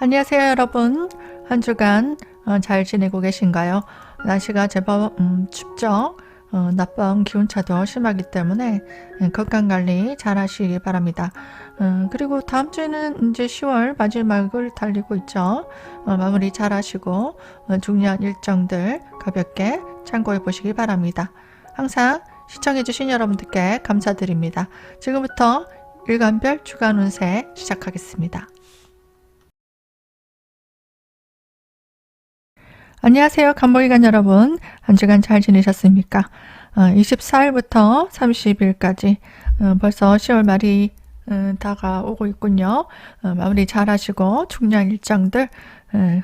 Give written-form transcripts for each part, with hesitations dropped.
안녕하세요, 여러분. 한 주간 잘 지내고 계신가요? 날씨가 제법 춥죠? 나쁜 기온차도 심하기 때문에 건강관리 잘 하시기 바랍니다. 그리고 다음 주에는 이제 10월 마지막을 달리고 있죠. 마무리 잘 하시고 중요한 일정들 가볍게 참고해 보시기 바랍니다. 항상 시청해 주신 여러분들께 감사드립니다. 지금부터 일간별 주간 운세 시작하겠습니다. 안녕하세요. 간보기관 여러분. 한 주간 잘 지내셨습니까? 24일부터 30일까지 벌써 10월 말이 다가오고 있군요. 마무리 잘 하시고 중요한 일정들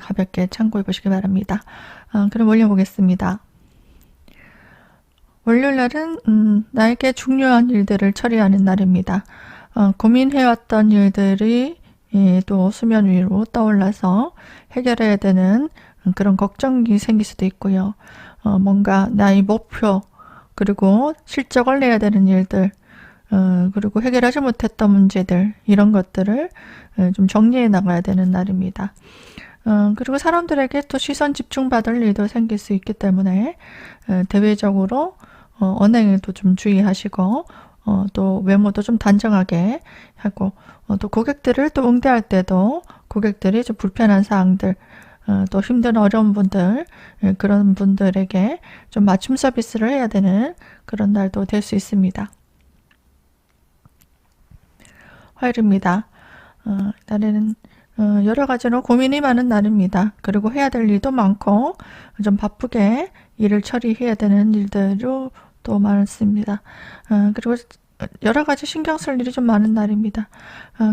가볍게 참고해 보시기 바랍니다. 그럼 올려보겠습니다. 월요일날은 나에게 중요한 일들을 처리하는 날입니다. 고민해왔던 일들이 또 수면 위로 떠올라서 해결해야 되는 그런 걱정이 생길 수도 있고요. 뭔가 나의 목표, 그리고 실적을 내야 되는 일들, 그리고 해결하지 못했던 문제들, 이런 것들을 좀 정리해 나가야 되는 날입니다. 그리고 사람들에게 또 시선 집중받을 일도 생길 수 있기 때문에 대외적으로 언행에도 좀 주의하시고 또 외모도 좀 단정하게 하고 또 고객들을 또 응대할 때도 고객들이 좀 불편한 사항들 또 힘든 어려운 분들 그런 분들에게 좀 맞춤 서비스를 해야 되는 그런 날도 될 수 있습니다. 화요일입니다. 날에는 여러 가지로 고민이 많은 날입니다. 그리고 해야 될 일도 많고 좀 바쁘게 일을 처리해야 되는 일들도 또 많습니다. 그리고 여러 가지 신경 쓸 일이 좀 많은 날입니다.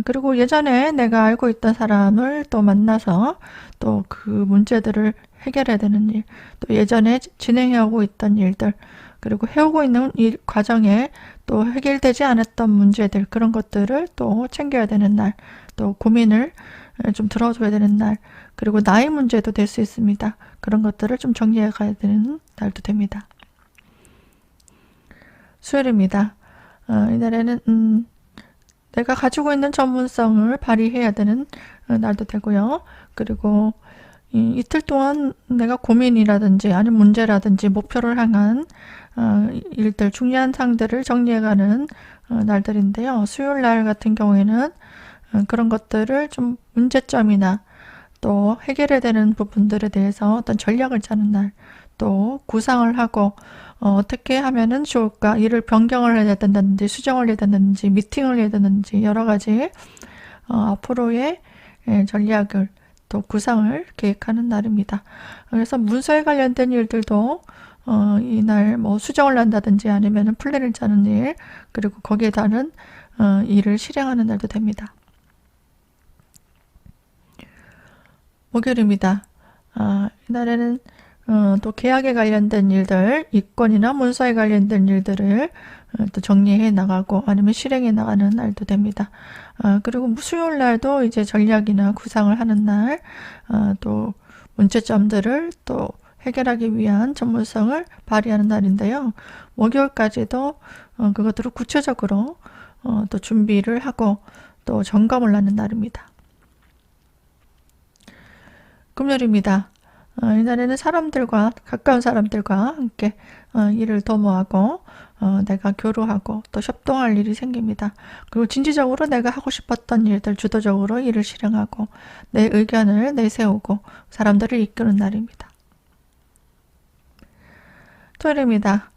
그리고 예전에 내가 알고 있던 사람을 또 만나서 또 그 문제들을 해결해야 되는 일, 또 예전에 진행해오고 있던 일들, 그리고 해오고 있는 일 과정에 또 해결되지 않았던 문제들, 그런 것들을 또 챙겨야 되는 날, 또 고민을 좀 들어줘야 되는 날, 그리고 나의 문제도 될 수 있습니다. 그런 것들을 좀 정리해 가야 되는 날도 됩니다. 수요일입니다. 이날에는 내가 가지고 있는 전문성을 발휘해야 되는 날도 되고요. 그리고 이틀 동안 내가 고민이라든지 아니면 문제라든지 목표를 향한 일들, 중요한 사항들을 정리해가는 날들인데요. 수요일 날 같은 경우에는 그런 것들을 좀 문제점이나 또 해결해야 되는 부분들에 대해서 어떤 전략을 짜는 날, 또 구상을 하고 어떻게 하면은 좋을까, 일을 변경을 해야 된다든지 수정을 해야 된다든지 미팅을 해야 된다든지 여러 가지 앞으로의 전략을 또 구상을 계획하는 날입니다. 그래서 문서에 관련된 일들도 이날 뭐 수정을 한다든지 아니면 플랜을 짜는 일, 그리고 거기에 따른 일을 실행하는 날도 됩니다. 목요일입니다. 이날에는 또 계약에 관련된 일들, 이권이나 문서에 관련된 일들을 또 정리해 나가고 아니면 실행해 나가는 날도 됩니다. 그리고 수요일 날도 이제 전략이나 구상을 하는 날, 또 문제점들을 또 해결하기 위한 전문성을 발휘하는 날인데요. 목요일까지도 그것들을 구체적으로 또 준비를 하고 또 점검을 하는 날입니다. 금요일입니다. 이날에는 사람들과 가까운 사람들과 함께 일을 도모하고 내가 교류하고 또 협동할 일이 생깁니다. 그리고 진취적으로 내가 하고 싶었던 일들 주도적으로 일을 실행하고 내 의견을 내세우고 사람들을 이끄는 날입니다. 토요일입니다.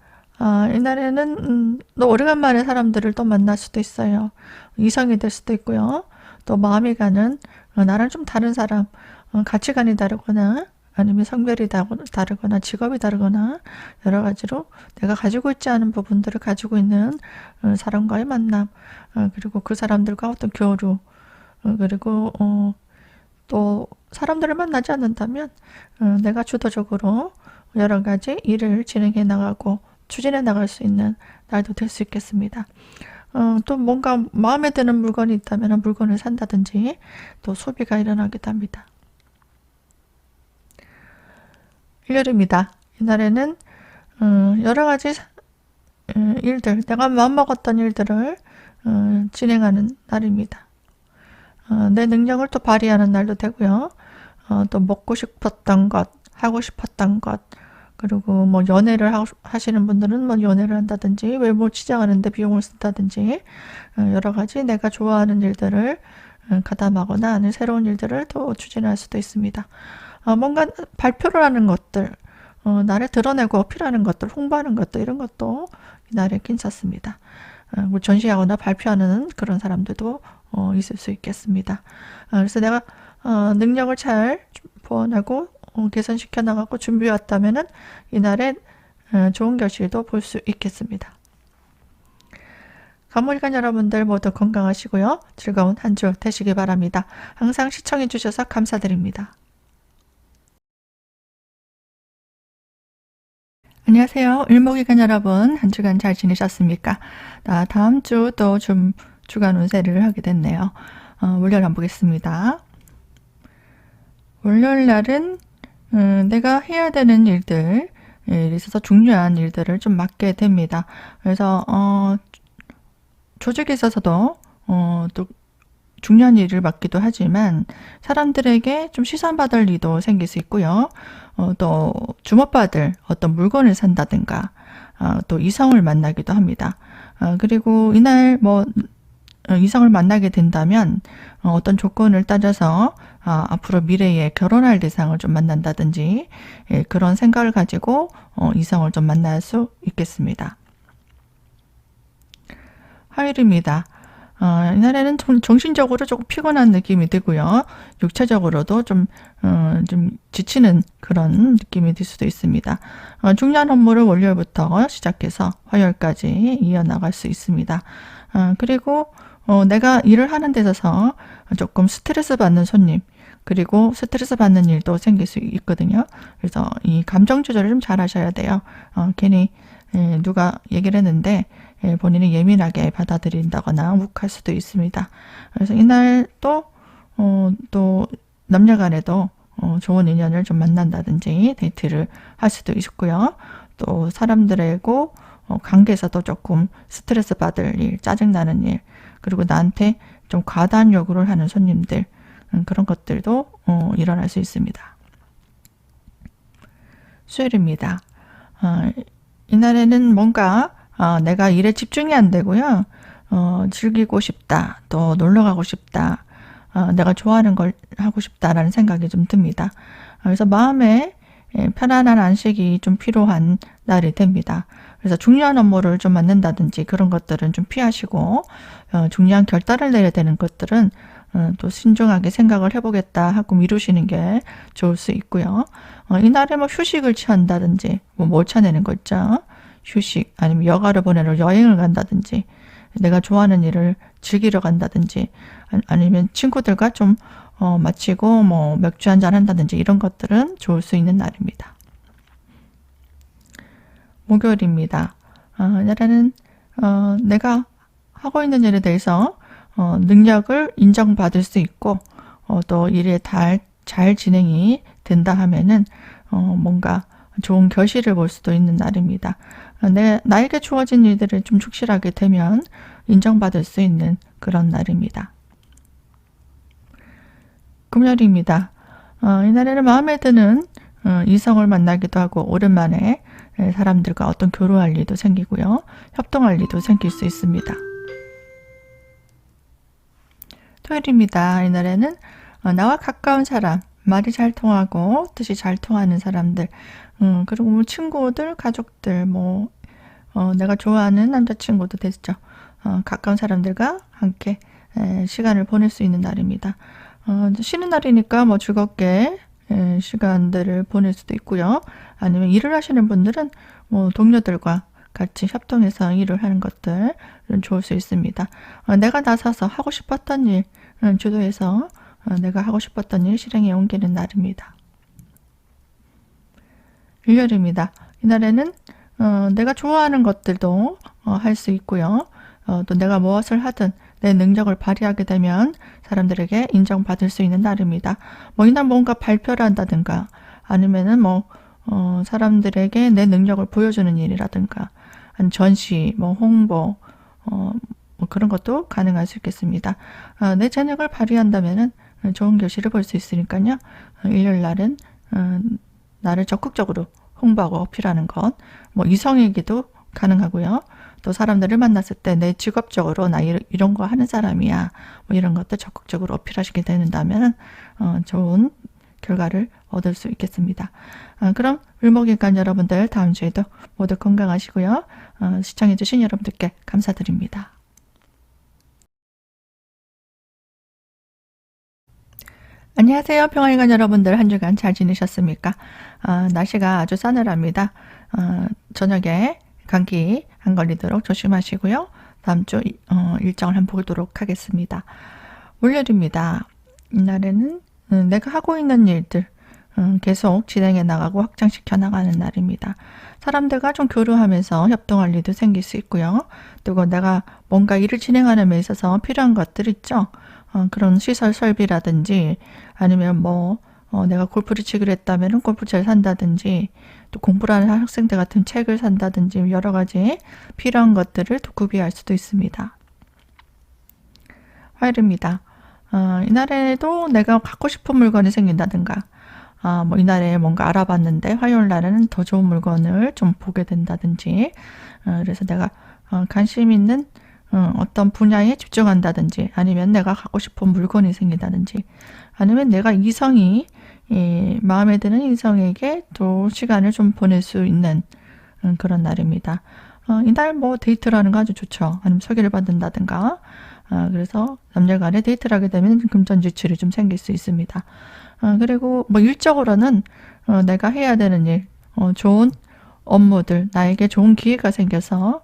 이날에는 또 오래간만에 사람들을 또 만날 수도 있어요. 이성이 될 수도 있고요. 또 마음이 가는 나랑 좀 다른 사람, 가치관이 다르거나 아니면 성별이 다르거나 직업이 다르거나 여러 가지로 내가 가지고 있지 않은 부분들을 가지고 있는 사람과의 만남, 그리고 그 사람들과 어떤 교류, 그리고 또 사람들을 만나지 않는다면 내가 주도적으로 여러 가지 일을 진행해 나가고 추진해 나갈 수 있는 날도 될 수 있겠습니다. 또 뭔가 마음에 드는 물건이 있다면 물건을 산다든지 또 소비가 일어나기도 합니다. 일요일입니다. 이날에는 여러 가지 일들, 내가 마음먹었던 일들을 진행하는 날입니다. 내 능력을 또 발휘하는 날도 되고요. 또 먹고 싶었던 것, 하고 싶었던 것, 그리고 뭐 연애를 하시는 분들은 뭐 연애를 한다든지 외모 치장하는데 비용을 쓴다든지 여러 가지 내가 좋아하는 일들을 가담하거나 아니면 새로운 일들을 또 추진할 수도 있습니다. 뭔가 발표를 하는 것들, 나를 드러내고 어필하는 것들, 홍보하는 것들 이런 것도 이날에 괜찮습니다. 뭐 전시하거나 발표하는 그런 사람들도 있을 수 있겠습니다. 그래서 내가 능력을 잘 보완하고 개선시켜 나가고 준비해 왔다면은 이날에 좋은 결실도 볼 수 있겠습니다. 간목일간 여러분들 모두 건강하시고요. 즐거운 한 주 되시기 바랍니다. 항상 시청해 주셔서 감사드립니다. 안녕하세요. 일목일간 여러분, 한 주간 잘 지내셨습니까? 다음 주 또 주간 운세를 하게 됐네요. 월요일 한번 보겠습니다. 월요일 날은 내가 해야 되는 일들, 있어서 중요한 일들을 좀 맡게 됩니다. 그래서 조직에 있어서도 또 중요한 일을 맡기도 하지만 사람들에게 좀 시선받을 일도 생길 수 있고요. 또 주목받을 어떤 물건을 산다든가 또 이성을 만나기도 합니다. 그리고 이날 뭐 이성을 만나게 된다면 어떤 조건을 따져서 앞으로 미래에 결혼할 대상을 좀 만난다든지 그런 생각을 가지고 이성을 좀 만날 수 있겠습니다. 화요일입니다. 이날에는 좀 정신적으로 조금 피곤한 느낌이 들고요. 육체적으로도 좀 지치는 그런 느낌이 들 수도 있습니다. 중요한 업무를 월요일부터 시작해서 화요일까지 이어나갈 수 있습니다. 그리고 내가 일을 하는 데 있어서 조금 스트레스 받는 손님, 그리고 스트레스 받는 일도 생길 수 있거든요. 그래서 이 감정 조절을 좀 잘 하셔야 돼요. 괜히 누가 얘기를 했는데 본인이 예민하게 받아들인다거나 욱할 수도 있습니다. 그래서 이날 또 남녀 간에도 좋은 인연을 좀 만난다든지 데이트를 할 수도 있고요. 또 사람들하고 관계에서도 조금 스트레스 받을 일, 짜증나는 일, 그리고 나한테 좀 과다한 요구를 하는 손님들, 그런 것들도 일어날 수 있습니다. 수요일입니다. 이날에는 뭔가 내가 일에 집중이 안 되고요. 즐기고 싶다, 또 놀러 가고 싶다, 내가 좋아하는 걸 하고 싶다라는 생각이 좀 듭니다. 그래서 마음에 편안한 안식이 좀 필요한 날이 됩니다. 그래서 중요한 업무를 좀 맡는다든지 그런 것들은 좀 피하시고 중요한 결단을 내려야 되는 것들은 또 신중하게 생각을 해보겠다 하고 미루시는 게 좋을 수 있고요. 이날에 뭐 휴식을 취한다든지 뭐 몰차내는 거 있죠. 휴식 아니면 여가를 보내러 여행을 간다든지 내가 좋아하는 일을 즐기러 간다든지 아니면 친구들과 좀 마치고 뭐 맥주 한잔 한다든지 이런 것들은 좋을 수 있는 날입니다. 목요일입니다. 이날에는 내가 하고 있는 일에 대해서 능력을 인정받을 수 있고 또 일에 잘 진행이 된다 하면은 뭔가 좋은 결실을 볼 수도 있는 날입니다. 나에게 주어진 일들을 좀 충실하게 되면 인정받을 수 있는 그런 날입니다. 금요일입니다. 이날에는 마음에 드는 이성을 만나기도 하고 오랜만에 사람들과 어떤 교류할 일도 생기고요. 협동할 일도 생길 수 있습니다. 토요일입니다. 이날에는 나와 가까운 사람, 말이 잘 통하고 뜻이 잘 통하는 사람들, 그리고 뭐 친구들, 가족들, 내가 좋아하는 남자친구도 됐죠. 가까운 사람들과 함께 시간을 보낼 수 있는 날입니다. 쉬는 날이니까 뭐 즐겁게 시간들을 보낼 수도 있고요. 아니면 일을 하시는 분들은 뭐 동료들과 같이 협동해서 일을 하는 것들은 좋을 수 있습니다. 내가 나서서 하고 싶었던 일 주도해서 내가 하고 싶었던 일 실행에 옮기는 날입니다. 일요일입니다. 이날에는 내가 좋아하는 것들도 할 수 있고요. 또 내가 무엇을 하든 내 능력을 발휘하게 되면 사람들에게 인정받을 수 있는 날입니다. 이날 뭔가 발표를 한다든가 아니면은 사람들에게 내 능력을 보여주는 일이라든가 전시, 홍보, 뭐 그런 것도 가능할 수 있겠습니다. 내 재능을 발휘한다면은 좋은 결실을 볼 수 있으니까요. 일요일 날은 나를 적극적으로 홍보하고 어필하는 것, 뭐 이성에게도 가능하고요. 또 사람들을 만났을 때 내 직업적으로 나 이런 거 하는 사람이야, 뭐 이런 것도 적극적으로 어필하시게 된다면 좋은 결과를 얻을 수 있겠습니다. 그럼 을목일간 여러분들 다음 주에도 모두 건강하시고요. 시청해주신 여러분들께 감사드립니다. 안녕하세요. 평화일간 여러분들 한 주간 잘 지내셨습니까? 날씨가 아주 싸늘합니다. 저녁에 감기 안 걸리도록 조심하시고요. 다음 주 일정을 한번 보도록 하겠습니다. 월요일입니다. 이날에는 내가 하고 있는 일들 계속 진행해 나가고 확장시켜 나가는 날입니다. 사람들과 좀 교류하면서 협동할 일도 생길 수 있고요. 그리고 내가 뭔가 일을 진행하는 데 있어서 필요한 것들 있죠. 그런 시설 설비라든지 아니면 내가 골프를 치기로 했다면 골프채를 산다든지 또 공부를 하는 학생들 같은 책을 산다든지 여러 가지 필요한 것들을 또 구비할 수도 있습니다. 화요일입니다. 이날에도 내가 갖고 싶은 물건이 생긴다든가 이날에 뭔가 알아봤는데 화요일 날에는 더 좋은 물건을 좀 보게 된다든지 그래서 내가 관심 있는 어떤 분야에 집중한다든지 아니면 내가 갖고 싶은 물건이 생긴다든지 아니면 내가 마음에 드는 이성에게 또 시간을 좀 보낼 수 있는 그런 날입니다. 이날 데이트를 하는 거 아주 좋죠. 아니면 소개를 받는다든가 그래서 남녀 간에 데이트를 하게 되면 금전지출이 좀 생길 수 있습니다. 그리고 일적으로는 내가 해야 되는 일, 좋은 업무들, 나에게 좋은 기회가 생겨서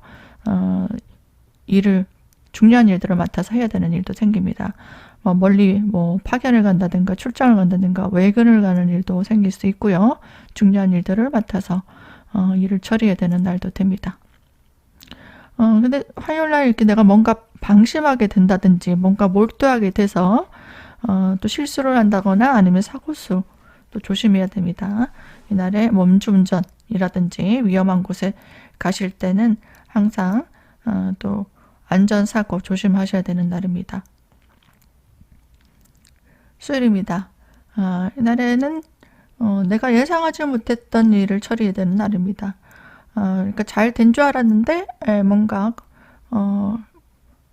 중요한 일들을 맡아서 해야 되는 일도 생깁니다. 멀리 파견을 간다든가 출장을 간다든가 외근을 가는 일도 생길 수 있고요. 중요한 일들을 맡아서 일을 처리해야 되는 날도 됩니다. 근데 화요일 날 이렇게 내가 뭔가 방심하게 된다든지 뭔가 몰두하게 돼서 또 실수를 한다거나 아니면 사고수 또 조심해야 됩니다. 이날에 음주운전이라든지 위험한 곳에 가실 때는 항상 또 안전사고 조심하셔야 되는 날입니다. 수요일입니다. 이날에는 내가 예상하지 못했던 일을 처리해야 되는 날입니다. 그러니까 잘 된 줄 알았는데 뭔가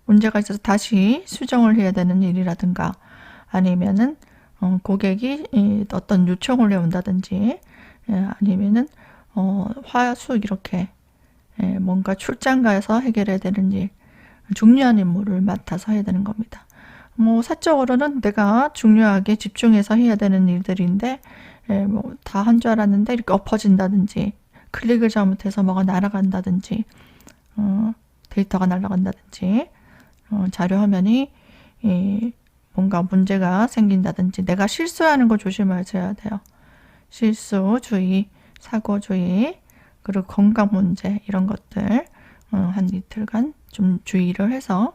문제가 있어서 다시 수정을 해야 되는 일이라든가 아니면은 고객이 어떤 요청을 해온다든지 아니면은 화수 이렇게 뭔가 출장 가서 해결해야 되는 일, 중요한 임무를 맡아서 해야 되는 겁니다. 사적으로는 내가 중요하게 집중해서 해야 되는 일들인데 다 한 줄 알았는데 이렇게 엎어진다든지 클릭을 잘못해서 뭐가 날아간다든지 데이터가 날아간다든지 자료 화면이 뭔가 문제가 생긴다든지 내가 실수하는 거 조심하셔야 돼요. 실수주의, 사고주의, 그리고 건강 문제 이런 것들 한 이틀간 좀 주의를 해서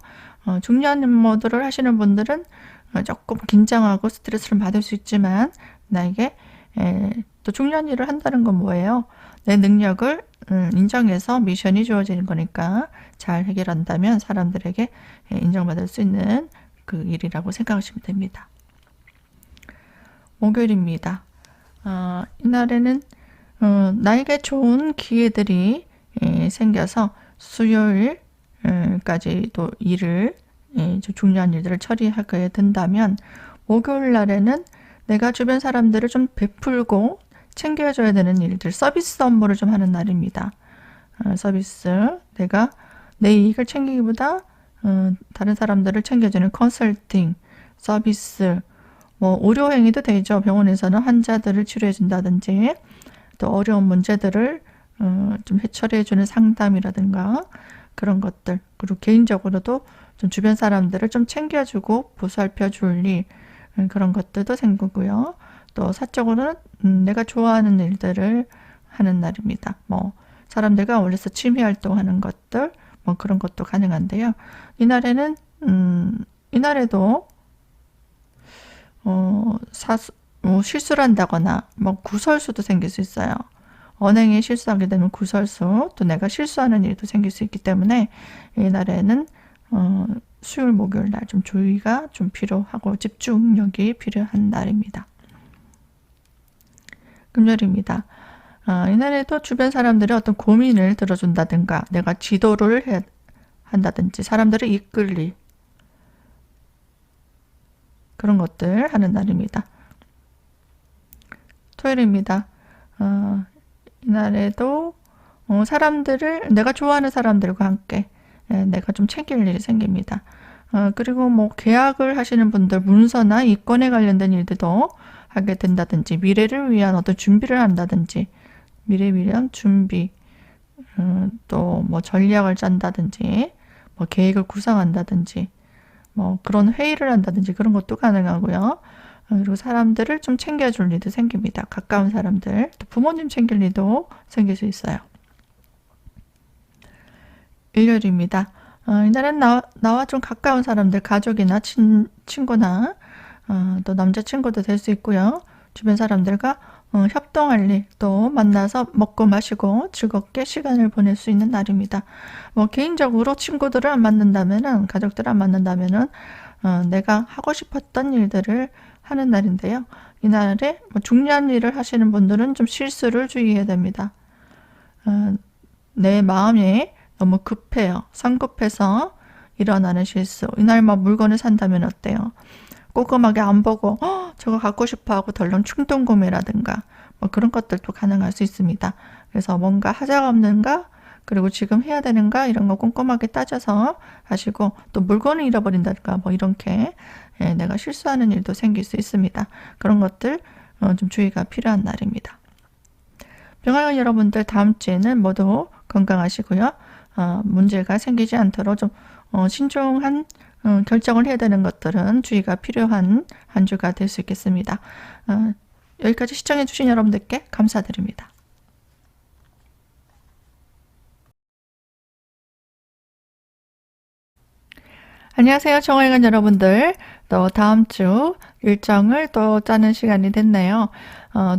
중요한 임무들을 하시는 분들은 조금 긴장하고 스트레스를 받을 수 있지만 나에게 또 중요한 일을 한다는 건 뭐예요? 내 능력을 인정해서 미션이 주어지는 거니까 잘 해결한다면 사람들에게 인정받을 수 있는 그 일이라고 생각하시면 됩니다. 목요일입니다. 이날에는 나에게 좋은 기회들이 생겨서 수요일까지 또 중요한 일들을 처리하게 된다면 목요일 날에는 내가 주변 사람들을 좀 베풀고 챙겨줘야 되는 일들, 서비스 업무를 좀 하는 날입니다. 서비스, 내가 내 이익을 챙기기보다 다른 사람들을 챙겨주는 컨설팅, 서비스, 의료 행위도 되죠. 병원에서는 환자들을 치료해준다든지 또 어려운 문제들을 좀 처리해주는 상담이라든가 그런 것들, 그리고 개인적으로도 좀 주변 사람들을 좀 챙겨주고 보살펴줄 일, 그런 것들도 생기고요. 또 사적으로는 내가 좋아하는 일들을 하는 날입니다. 사람들과 어울려서 취미 활동하는 것들, 그런 것도 가능한데요. 이날에는 이날에도 실수를 한다거나 구설수도 생길 수 있어요. 언행에 실수하게 되면 구설수, 또 내가 실수하는 일도 생길 수 있기 때문에 이날에는 수요일, 목요일 날 좀 주의가 좀 필요하고 집중력이 필요한 날입니다. 금요일입니다. 이날에도 주변 사람들의 어떤 고민을 들어준다든가 내가 지도를 해야 한다든지 사람들을 이끌리 그런 것들 하는 날입니다. 토요일입니다. 이날에도 사람들을 내가 좋아하는 사람들과 함께 내가 좀 챙길 일이 생깁니다. 그리고 뭐 계약을 하시는 분들 문서나 이권에 관련된 일들도 하게 된다든지 미래를 위한 어떤 준비를 한다든지 미래를 위한 준비 또 뭐 전략을 짠다든지 뭐 계획을 구상한다든지 뭐 그런 회의를 한다든지 그런 것도 가능하고요. 그리고 사람들을 좀 챙겨줄 일도 생깁니다. 가까운 사람들, 또 부모님 챙길 일도 생길 수 있어요. 일요일입니다. 이날은 나와 좀 가까운 사람들, 가족이나 친구나 또 남자친구도 될 수 있고요. 주변 사람들과 협동할 일, 또 만나서 먹고 마시고 즐겁게 시간을 보낼 수 있는 날입니다. 뭐 개인적으로 친구들을 안 만난다면은, 가족들을 안 만난다면은 내가 하고 싶었던 일들을 하는 날인데요. 이날에 뭐 중요한 일을 하시는 분들은 좀 실수를 주의해야 됩니다. 내 마음이 너무 급해요. 성급해서 일어나는 실수. 이날 막 물건을 산다면 어때요? 꼼꼼하게 안 보고 저거 갖고 싶어 하고 덜렁 충동 구매라든가 뭐 그런 것들도 가능할 수 있습니다. 그래서 뭔가 하자가 없는가 그리고 지금 해야 되는가 이런 거 꼼꼼하게 따져서 하시고 또 물건을 잃어버린다든가 뭐 이렇게 내가 실수하는 일도 생길 수 있습니다. 그런 것들 좀 주의가 필요한 날입니다. 병아리 여러분들 다음 주에는 모두 건강하시고요. 문제가 생기지 않도록 좀 신중한 결정을 해야 되는 것들은 주의가 필요한 한 주가 될 수 있겠습니다. 여기까지 시청해 주신 여러분들께 감사드립니다. 안녕하세요. 정화일관 여러분들. 또 다음 주 일정을 또 짜는 시간이 됐네요.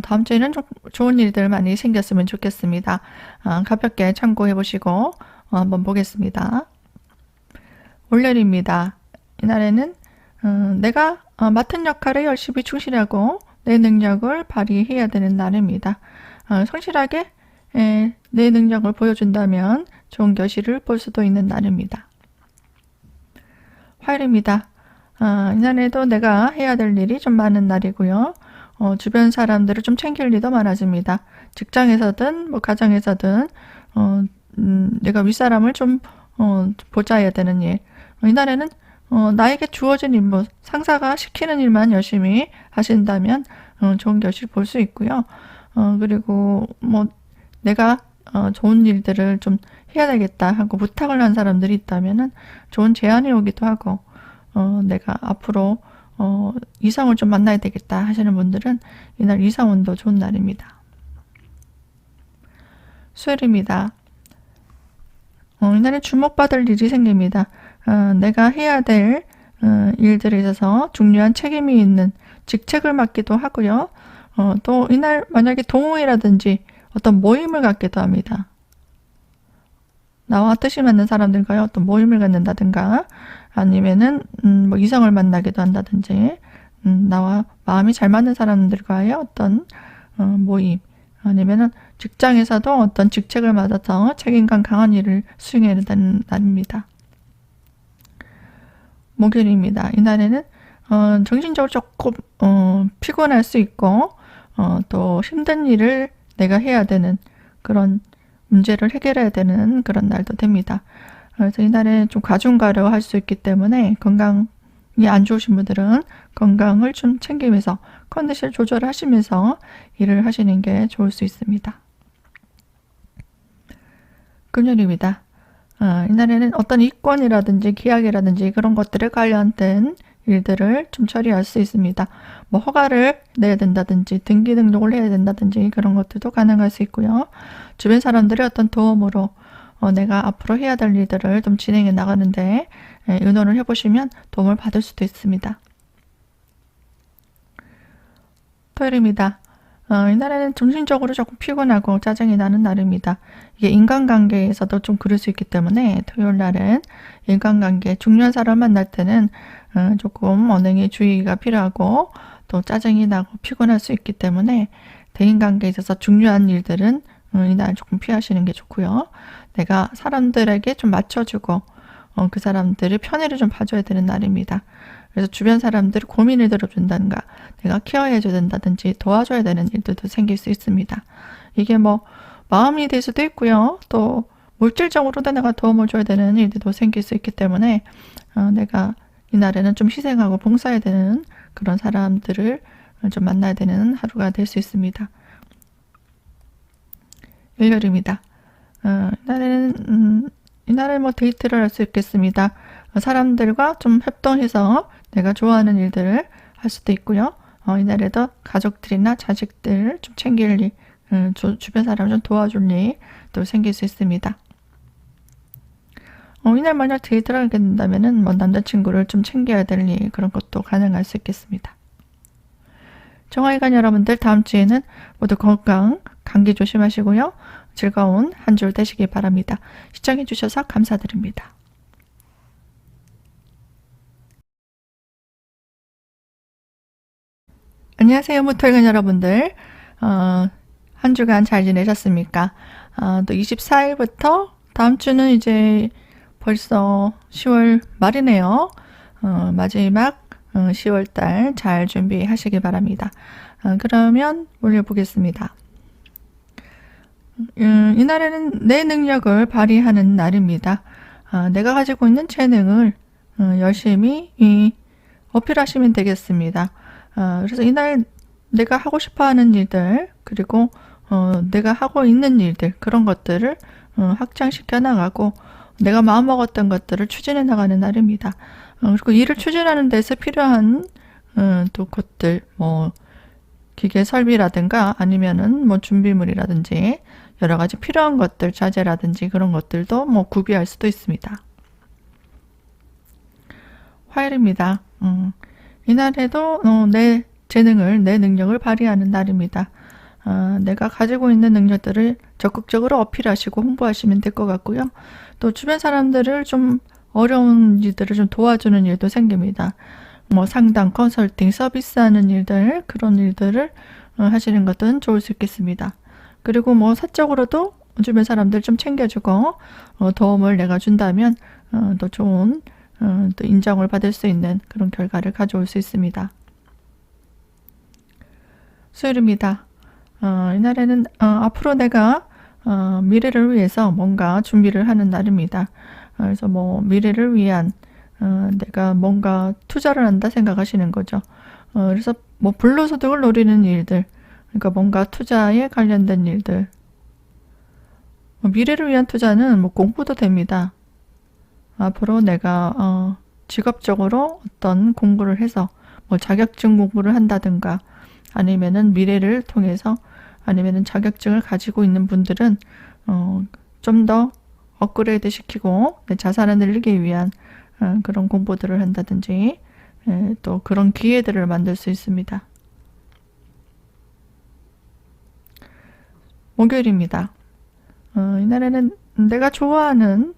다음 주에는 좀 좋은 일들 많이 생겼으면 좋겠습니다. 가볍게 참고해 보시고 한번 보겠습니다. 월요일입니다. 이날에는 내가 맡은 역할에 열심히 충실하고 내 능력을 발휘해야 되는 날입니다. 성실하게 내 능력을 보여준다면 좋은 결실을 볼 수도 있는 날입니다. 화요일입니다. 이날에도 내가 해야 될 일이 좀 많은 날이고요. 주변 사람들을 좀 챙길 일도 많아집니다. 직장에서든 뭐 가정에서든 내가 윗사람을 좀 보좌해야 되는 일. 이날에는 나에게 주어진 일, 뭐 상사가 시키는 일만 열심히 하신다면 좋은 결실 볼 수 있고요. 그리고 뭐 내가 좋은 일들을 좀 해야 되겠다 하고 부탁을 한 사람들이 있다면은 좋은 제안이 오기도 하고 내가 앞으로 이성을 좀 만나야 되겠다 하시는 분들은 이날 이성운도 좋은 날입니다. 수요일입니다. 이날은 주목받을 일이 생깁니다. 내가 해야 될 일들에 있어서 중요한 책임이 있는 직책을 맡기도 하고요. 또 이날 만약에 동호회라든지 어떤 모임을 갖기도 합니다. 나와 뜻이 맞는 사람들과의 어떤 모임을 갖는다든가 아니면은 뭐 이성을 만나기도 한다든지 나와 마음이 잘 맞는 사람들과의 어떤 모임 아니면은 직장에서도 어떤 직책을 맡아서 책임감 강한 일을 수행해야 되는 날입니다. 목요일입니다. 이날에는 정신적으로 조금 피곤할 수 있고 또 힘든 일을 내가 해야 되는 그런 문제를 해결해야 되는 그런 날도 됩니다. 그래서 이날에 좀 과중가려 할 수 있기 때문에 건강이 안 좋으신 분들은 건강을 좀 챙기면서 컨디션 조절하시면서 일을 하시는 게 좋을 수 있습니다. 금요일입니다. 이날에는 어떤 이권이라든지 계약이라든지 그런 것들에 관련된 일들을 좀 처리할 수 있습니다. 뭐 허가를 내야 된다든지 등기 등록을 해야 된다든지 그런 것들도 가능할 수 있고요. 주변 사람들의 어떤 도움으로 내가 앞으로 해야 될 일들을 좀 진행해 나가는데 의논을 해보시면 도움을 받을 수도 있습니다. 토요일입니다. 이날에는 정신적으로 조금 피곤하고 짜증이 나는 날입니다. 이게 인간관계에서도 좀 그럴 수 있기 때문에 토요일 날은 인간관계 중요한 사람 만날 때는 조금 언행에 주의가 필요하고 또 짜증이 나고 피곤할 수 있기 때문에 대인관계에 있어서 중요한 일들은 이날 조금 피하시는 게 좋고요. 내가 사람들에게 좀 맞춰주고 그 사람들의 편의를 좀 봐줘야 되는 날입니다. 그래서 주변 사람들이 고민을 들어준다든가 내가 케어해줘야 된다든지 도와줘야 되는 일들도 생길 수 있습니다. 이게 뭐 마음이 될 수도 있고요. 또 물질적으로도 내가 도움을 줘야 되는 일들도 생길 수 있기 때문에 내가 이날에는 좀 희생하고 봉사해야 되는 그런 사람들을 좀 만나야 되는 하루가 될 수 있습니다. 일요일입니다. 이날은 뭐 데이트를 할 수 있겠습니다. 사람들과 좀 협동해서 내가 좋아하는 일들을 할 수도 있고요. 이날에도 가족들이나 자식들 좀 챙길 일, 주변 사람 좀 도와줄 일도 생길 수 있습니다. 이날 만약 데이트를 하게 된다면은 뭐 남자친구를 좀 챙겨야 될 일, 그런 것도 가능할 수 있겠습니다. 정화이간 여러분들, 다음 주에는 모두 건강, 감기 조심하시고요. 즐거운 한 주 되시길 바랍니다. 시청해주셔서 감사드립니다. 안녕하세요, 무토일간 여러분들. 한 주간 잘 지내셨습니까? 또 24일부터 다음 주는 이제 벌써 10월 말이네요. 마지막 10월달 잘 준비하시기 바랍니다. 그러면 올려보겠습니다. 이날에는 내 능력을 발휘하는 날입니다. 내가 가지고 있는 재능을 열심히 어필하시면 되겠습니다. 그래서 이날 내가 하고 싶어하는 일들, 그리고 내가 하고 있는 일들, 그런 것들을 확장시켜 나가고 내가 마음먹었던 것들을 추진해 나가는 날입니다. 그리고 일을 추진하는 데서 필요한 또 것들, 뭐 기계 설비라든가 아니면은 뭐 준비물이라든지 여러 가지 필요한 것들, 자재라든지 그런 것들도 뭐 구비할 수도 있습니다. 화요일입니다. 이날에도 내 재능을, 내 능력을 발휘하는 날입니다. 내가 가지고 있는 능력들을 적극적으로 어필하시고 홍보하시면 될 것 같고요. 또 주변 사람들을 좀 어려운 일들을 좀 도와주는 일도 생깁니다. 뭐 상담, 컨설팅, 서비스하는 일들, 그런 일들을 하시는 것은 좋을 수 있겠습니다. 그리고 뭐 사적으로도 주변 사람들 좀 챙겨주고 도움을 내가 준다면 더 좋은 또 인정을 받을 수 있는 그런 결과를 가져올 수 있습니다. 수요일입니다. 이날에는 앞으로 내가 미래를 위해서 뭔가 준비를 하는 날입니다. 그래서 뭐 미래를 위한 내가 뭔가 투자를 한다 생각하시는 거죠. 그래서 뭐 불로소득을 노리는 일들, 그러니까 뭔가 투자에 관련된 일들. 미래를 위한 투자는 뭐 공부도 됩니다. 앞으로 내가 직업적으로 어떤 공부를 해서 뭐 자격증 공부를 한다든가 아니면은 미래를 통해서 아니면은 자격증을 가지고 있는 분들은 좀 더 업그레이드 시키고 내 자산을 늘리기 위한 그런 공부들을 한다든지 또 그런 기회들을 만들 수 있습니다. 목요일입니다. 이날에는 내가 좋아하는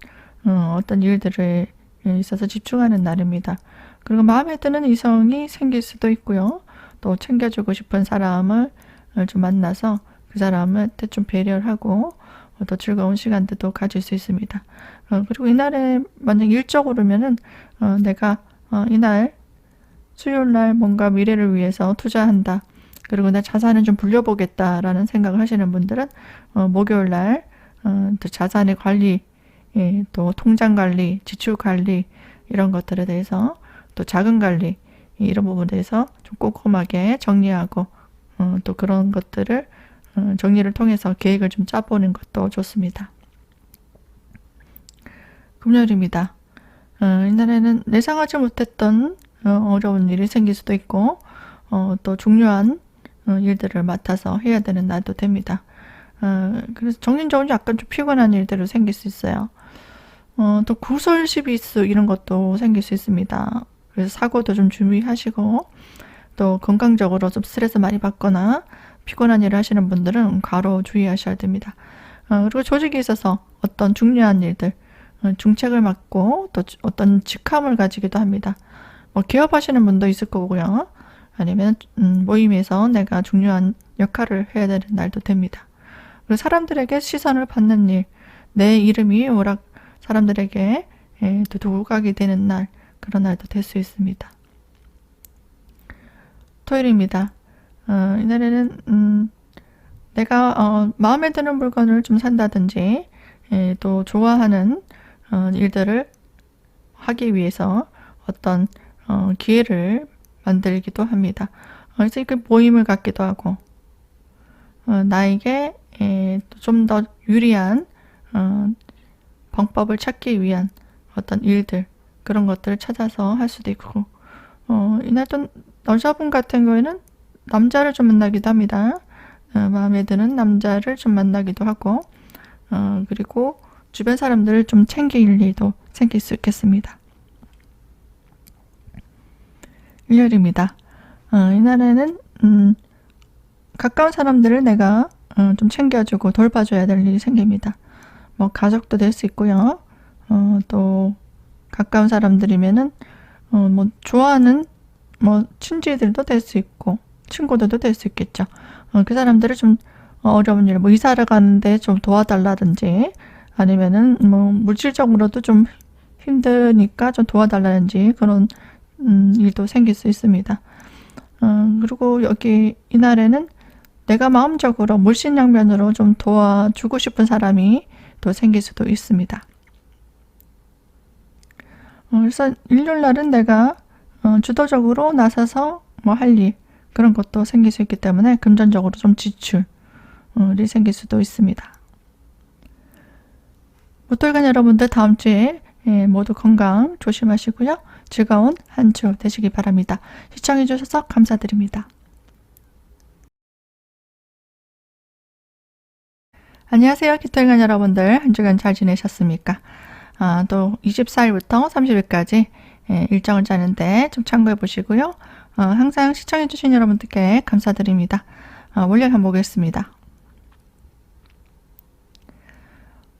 어떤 일들에 있어서 집중하는 날입니다. 그리고 마음에 드는 이성이 생길 수도 있고요. 또 챙겨주고 싶은 사람을 좀 만나서 그 사람한테 좀 배려를 하고 더 즐거운 시간들도 가질 수 있습니다. 그리고 이날에 만약 일적으로면은 내가 이날 수요일날 뭔가 미래를 위해서 투자한다. 그리고 내 자산을 좀 불려보겠다라는 생각을 하시는 분들은 목요일날 또 자산의 관리, 또 통장 관리, 지출 관리 이런 것들에 대해서 또 자금 관리 이런 부분에 대해서 좀 꼼꼼하게 정리하고 또 그런 것들을 정리를 통해서 계획을 좀 짜보는 것도 좋습니다. 금요일입니다. 이날에는 예상하지 못했던 어려운 일이 생길 수도 있고 또 중요한 일들을 맡아서 해야 되는 날도 됩니다. 그래서 정신적으로 약간 좀 피곤한 일들이 생길 수 있어요. 또 구설시비수 이런 것도 생길 수 있습니다. 그래서 사고도 좀 준비하시고 또 건강적으로 좀 스트레스 많이 받거나 피곤한 일을 하시는 분들은 과로 주의하셔야 됩니다. 그리고 조직에 있어서 어떤 중요한 일들, 중책을 맡고 또 어떤 직함을 가지기도 합니다. 뭐 개업하시는 분도 있을 거고요. 아니면 모임에서 내가 중요한 역할을 해야 되는 날도 됩니다. 그리고 사람들에게 시선을 받는 일, 내 이름이 오락 사람들에게 또 도각이 되는 날, 그런 날도 될 수 있습니다. 토요일입니다. 이날에는 내가 마음에 드는 물건을 좀 산다든지 또 좋아하는 일들을 하기 위해서 어떤 기회를 만들기도 합니다. 그래서 그 모임을 갖기도 하고 나에게 좀 더 유리한 방법을 찾기 위한 어떤 일들, 그런 것들을 찾아서 할 수도 있고 이날 또 여자분 같은 경우에는 남자를 좀 만나기도 합니다. 마음에 드는 남자를 좀 만나기도 하고 그리고 주변 사람들을 좀 챙길 일도 생길 수 있겠습니다. 일요일입니다. 이날에는 가까운 사람들을 내가 좀 챙겨주고 돌봐줘야 될 일이 생깁니다. 뭐 가족도 될 수 있고요. 또 가까운 사람들이면은 뭐 좋아하는 뭐 친지들도 될 수 있고 친구들도 될 수 있겠죠. 그 사람들을 좀 어려운 일, 뭐 이사를 가는데 좀 도와달라든지 아니면은 뭐 물질적으로도 좀 힘드니까 좀 도와달라든지 그런 일도 생길 수 있습니다. 그리고 여기 이날에는 내가 마음적으로 물신양면으로 좀 도와주고 싶은 사람이 또 생길 수도 있습니다. 그래서 일요일날은 내가 주도적으로 나서서 뭐 할 일, 그런 것도 생길 수 있기 때문에 금전적으로 좀 지출이 생길 수도 있습니다. 목토일간 여러분들 다음 주에 모두 건강 조심하시고요. 즐거운 한 주 되시기 바랍니다. 시청해 주셔서 감사드립니다. 안녕하세요. 기토일간 여러분들 한 주간 잘 지내셨습니까? 또 24일부터 30일까지 일정을 짜는데 좀 참고해 보시고요. 항상 시청해 주신 여러분들께 감사드립니다. 월요일 한번 보겠습니다.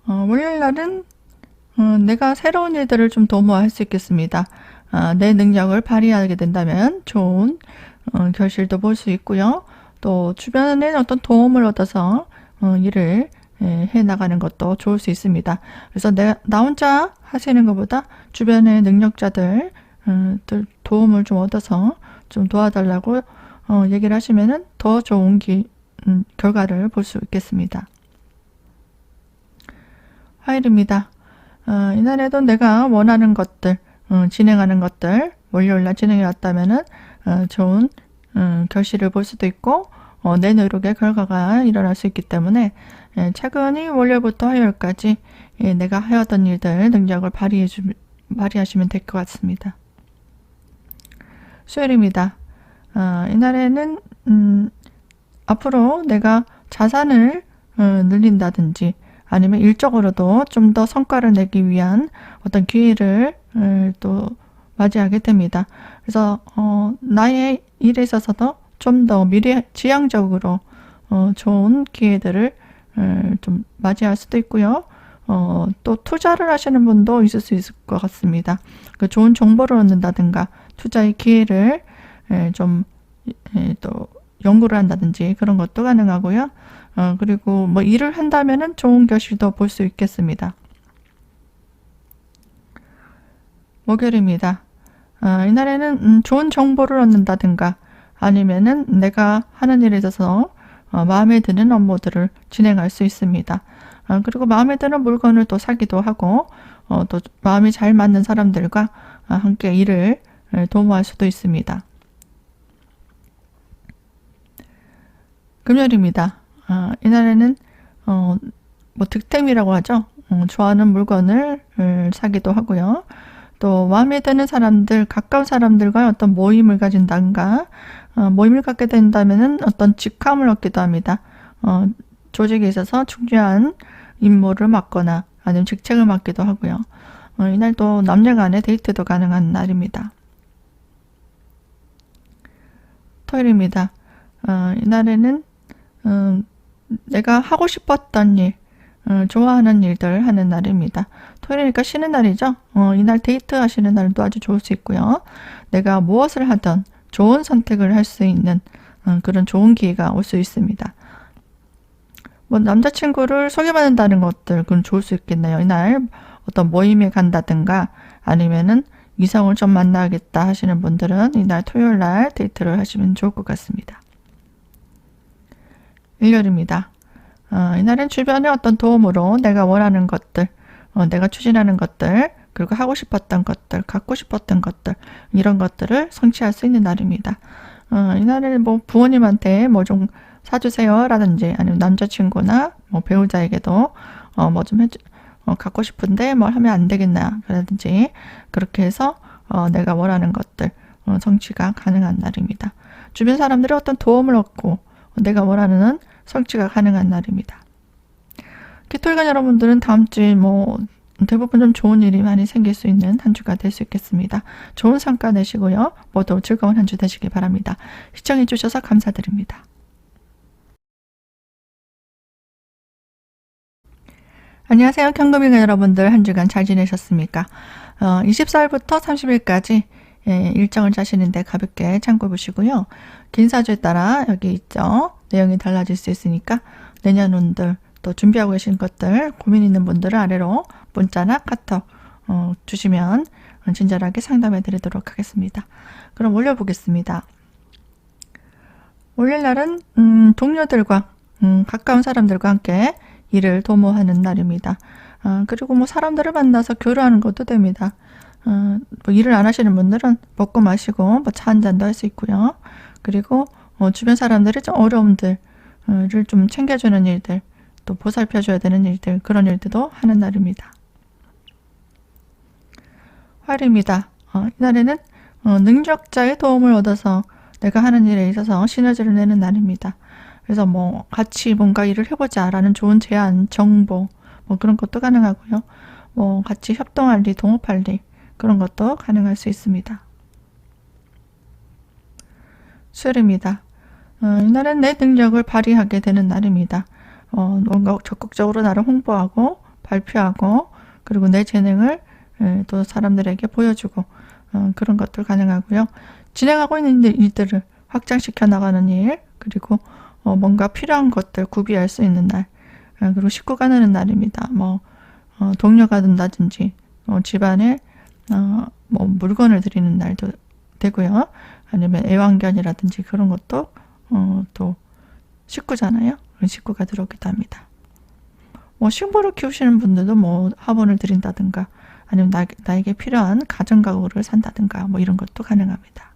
월요일 날은 내가 새로운 일들을 좀 도모할 수 있겠습니다. 내 능력을 발휘하게 된다면 좋은 결실도 볼 수 있고요. 또 주변에 어떤 도움을 얻어서 일을 해나가는 것도 좋을 수 있습니다. 그래서 나 혼자 하시는 것보다 주변의 능력자들 도움을 좀 얻어서 좀 도와달라고 얘기를 하시면은 더 좋은 결과를 볼 수 있겠습니다. 화요일입니다. 이날에도 내가 원하는 것들, 진행하는 것들, 월요일날 진행해 왔다면은 좋은 결실을 볼 수도 있고 내 노력의 결과가 일어날 수 있기 때문에 차근히 월요일부터 화요일까지 내가 해왔던 일들 능력을 발휘하시면 될 것 같습니다. 수요일입니다. 이날에는 앞으로 내가 자산을 늘린다든지 아니면 일적으로도 좀 더 성과를 내기 위한 어떤 기회를 또 맞이하게 됩니다. 그래서 나의 일에 있어서도 좀 더 지향적으로 좋은 기회들을 좀 맞이할 수도 있고요. 또 투자를 하시는 분도 있을 수 있을 것 같습니다. 그 좋은 정보를 얻는다든가 투자의 기회를 좀 또 연구를 한다든지 그런 것도 가능하고요. 그리고 뭐 일을 한다면은 좋은 결실도 볼 수 있겠습니다. 목요일입니다. 이날에는 좋은 정보를 얻는다든가 아니면은 내가 하는 일에 있어서 마음에 드는 업무들을 진행할 수 있습니다. 그리고 마음에 드는 물건을 또 사기도 하고 또 마음이 잘 맞는 사람들과 함께 일을 도모할 수도 있습니다. 금요일입니다. 이날에는 뭐 득템이라고 하죠. 좋아하는 물건을 사기도 하고요. 또 마음에 드는 사람들, 가까운 사람들과 어떤 모임을 가진다든가 모임을 갖게 된다면은 어떤 직함을 얻기도 합니다. 조직에 있어서 중요한 임무를 맡거나 아니면 직책을 맡기도 하고요. 이날 또 남녀 간의 데이트도 가능한 날입니다. 토요일입니다. 이날에는 내가 하고 싶었던 일, 좋아하는 일들 하는 날입니다. 토요일이니까 쉬는 날이죠. 이날 데이트 하시는 날도 아주 좋을 수 있고요. 내가 무엇을 하든 좋은 선택을 할 수 있는 그런 좋은 기회가 올 수 있습니다. 뭐 남자친구를 소개받는다는 것들 그건 좋을 수 있겠네요. 이날 어떤 모임에 간다든가 아니면은 이성을 좀 만나겠다 하시는 분들은 이날 토요일 날 데이트를 하시면 좋을 것 같습니다. 일요일입니다. 이날은 주변의 어떤 도움으로 내가 원하는 것들, 내가 추진하는 것들, 그리고 하고 싶었던 것들, 갖고 싶었던 것들, 이런 것들을 성취할 수 있는 날입니다. 이날은 뭐 부모님한테 뭐 좀 사주세요 라든지 아니면 남자친구나 뭐 배우자에게도 뭐 좀 갖고 싶은데 뭘 하면 안 되겠나 라든지 그렇게 해서 내가 원하는 것들 성취가 가능한 날입니다. 주변 사람들이 어떤 도움을 얻고 내가 원하는 성취가 가능한 날입니다. 기토일간 여러분들은 다음 주에 뭐 대부분 좀 좋은 일이 많이 생길 수 있는 한 주가 될 수 있겠습니다. 좋은 성과 내시고요. 모두 즐거운 한 주 되시길 바랍니다. 시청해 주셔서 감사드립니다. 안녕하세요. 경금일간 여러분들 한 주간 잘 지내셨습니까? 24일부터 30일까지 일정을 짜시는데 가볍게 참고해 보시고요. 긴 사주에 따라 여기 있죠. 내용이 달라질 수 있으니까 내년 운들 또 준비하고 계신 것들 고민 있는 분들은 아래로 문자나 카톡 주시면 친절하게 상담해 드리도록 하겠습니다. 그럼 올려보겠습니다. 월요일 날은 동료들과 가까운 사람들과 함께 일을 도모하는 날입니다. 그리고 뭐 사람들을 만나서 교류하는 것도 됩니다. 뭐 일을 안 하시는 분들은 먹고 마시고 뭐 차 한 잔도 할 수 있고요. 그리고 주변 사람들의 좀 어려움들을 좀 챙겨주는 일들, 또 보살펴줘야 되는 일들, 그런 일들도 하는 날입니다. 화요일입니다. 이날에는 능력자의 도움을 얻어서 내가 하는 일에 있어서 시너지를 내는 날입니다. 그래서 뭐 같이 뭔가 일을 해보자 라는 좋은 제안, 정보 뭐 그런 것도 가능하고요. 뭐 같이 협동할 일, 동업할 일 그런 것도 가능할 수 있습니다. 수요일입니다. 이날은 내 능력을 발휘하게 되는 날입니다. 뭔가 적극적으로 나를 홍보하고 발표하고 그리고 내 재능을 또 사람들에게 보여주고 그런 것들 가능하고요. 진행하고 있는 일들을 확장시켜 나가는 일 그리고 뭔가 필요한 것들 구비할 수 있는 날 그리고 식구가 되는 날입니다. 뭐 동료가 된다든지 집안에 뭐 물건을 드리는 날도 되고요. 아니면 애완견이라든지 그런 것도 또 식구잖아요. 식구가 들어오기도 합니다. 뭐 식물을 키우시는 분들도 뭐 화분을 드린다든가 아니면 나에게 필요한 가전가구를 산다든가 뭐 이런 것도 가능합니다.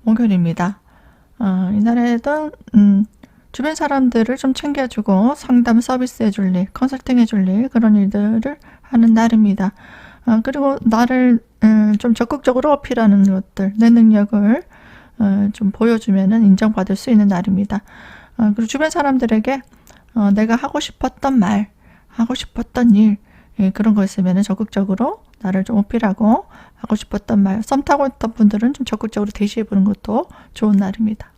목요일입니다. 이날에도 주변 사람들을 좀 챙겨주고 상담 서비스 해줄 일, 컨설팅 해줄 일 그런 일들을 하는 날입니다. 그리고 나를 좀 적극적으로 어필하는 것들, 내 능력을 좀 보여주면은 인정받을 수 있는 날입니다. 그리고 주변 사람들에게 내가 하고 싶었던 말, 하고 싶었던 일 그런 거 있으면은 적극적으로 나를 좀 어필하고 하고 싶었던 말, 썸 타고 있던 분들은 좀 적극적으로 대시해 보는 것도 좋은 날입니다.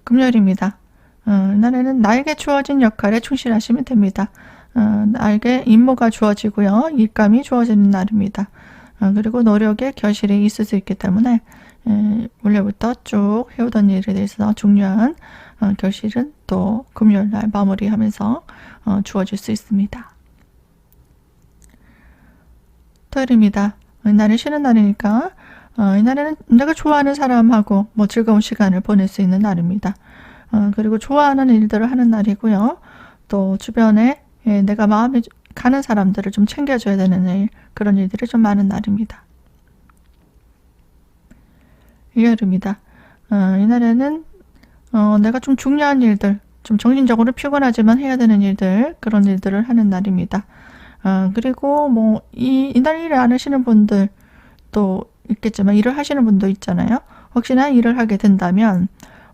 금요일입니다. 이날에는 나에게 주어진 역할에 충실하시면 됩니다. 나에게 임무가 주어지고요. 일감이 주어지는 날입니다. 그리고 노력의 결실이 있을 수 있기 때문에 원래부터 쭉 해오던 일에 대해서 중요한 결실은 또 금요일 날 마무리하면서 주어질 수 있습니다. 토요일입니다. 이날은 쉬는 날이니까 이날에는 내가 좋아하는 사람하고 뭐 즐거운 시간을 보낼 수 있는 날입니다. 그리고 좋아하는 일들을 하는 날이고요. 또 주변에 내가 마음에 가는 사람들을 좀 챙겨줘야 되는 일, 그런 일들이 좀 많은 날입니다. 일요일입니다. 이날에는 내가 좀 중요한 일들, 좀 정신적으로 피곤하지만 해야 되는 일들, 그런 일들을 하는 날입니다. 그리고 뭐 이날 일을 안 하시는 분들 또 있겠지만 일을 하시는 분도 있잖아요. 혹시나 일을 하게 된다면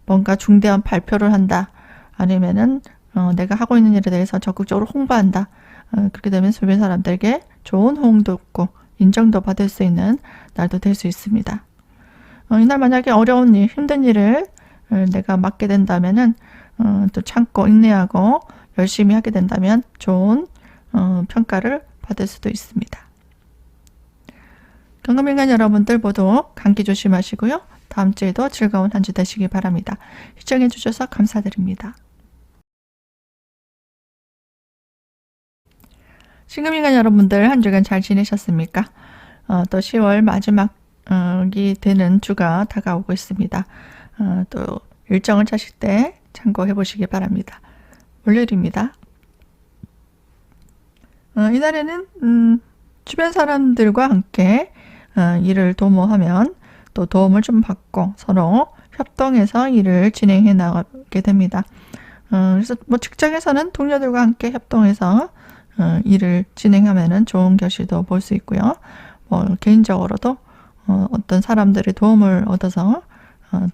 뭔가 중대한 발표를 한다. 아니면은 내가 하고 있는 일에 대해서 적극적으로 홍보한다. 그렇게 되면 주변 사람들에게 좋은 호응도 얻고 인정도 받을 수 있는 날도 될 수 있습니다. 이날 만약에 어려운 일, 힘든 일을 내가 맡게 된다면은 또 참고 인내하고 열심히 하게 된다면 좋은 평가를 받을 수도 있습니다. 경금일간 여러분들 모두 감기 조심하시고요. 다음 주에도 즐거운 한 주 되시기 바랍니다. 시청해 주셔서 감사드립니다. 신금일간 여러분들 한 주간 잘 지내셨습니까? 또 10월 마지막이 되는 주가 다가오고 있습니다. 또 일정을 짜실 때 참고해 보시기 바랍니다. 월요일입니다. 이날에는 주변 사람들과 함께 일을 도모하면 또 도움을 좀 받고 서로 협동해서 일을 진행해 나가게 됩니다. 그래서 뭐 직장에서는 동료들과 함께 협동해서 일을 진행하면은 좋은 결실도 볼 수 있고요. 뭐 개인적으로도 어떤 사람들의 도움을 얻어서